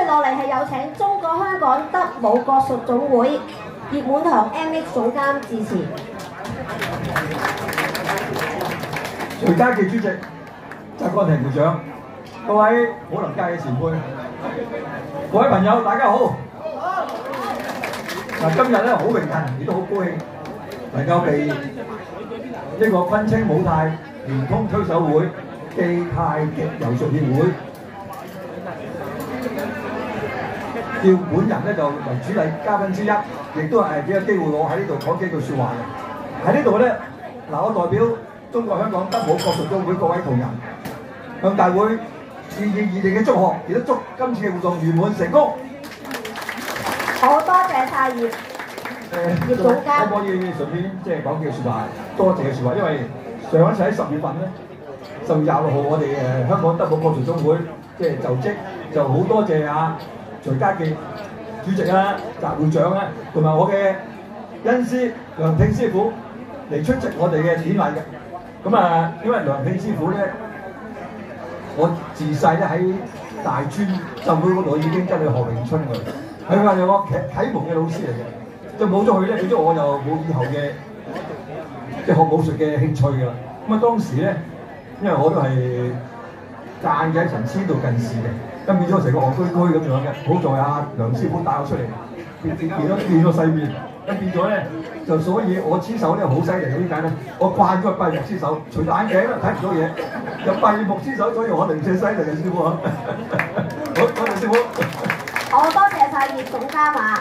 落嚟係有請中國香港德武國術總會葉滿堂 MX 總監致辭。徐家傑主席、周國庭會長、各位武林界嘅前輩、各位朋友，大家好！嗱，今日咧好榮幸，亦都好高興，能夠被呢個昆清武泰聯通推手會暨太極柔術協會叫本人咧就為主禮嘉賓之一，亦都係俾個機會我喺呢度講幾句説話嘅。喺呢度咧，嗱，我代表中國香港德武國術總會各位同仁，向大會致以熱烈嘅祝賀，亦都祝今次嘅活動圓滿成功。好多謝晒葉總監。可唔可以順便即係講幾句説話？多謝嘅説話，因為上一次喺10月份咧，10月26號我哋香港德武國術總會即係就職，就好多謝徐家傑主席啦、習會長啦，同埋我嘅恩師梁挺師傅嚟出席我哋嘅典禮嘅。咁因為梁挺師傅咧，我自細咧喺大專浸會嗰度已經跟佢學詠春㗎，佢話有個啟蒙嘅老師嚟嘅，就冇咗佢咧，變咗我就冇以後嘅即係學武術嘅興趣㗎啦。當時咧，因為我都係間嘅喺陳千度近視嘅。咁變咗成個戇居居咁樣嘅，好在梁師傅帶我出嚟，變咗世面，咁變咗咧就所以我黐手咧好犀利嘅，點解咧？我慣咗閉目黐手，除咗眼鏡啦睇唔到嘢，就閉目黐手，所以我零舍犀利嘅師傅啊！好，多謝師傅。好多謝晒葉總監啊！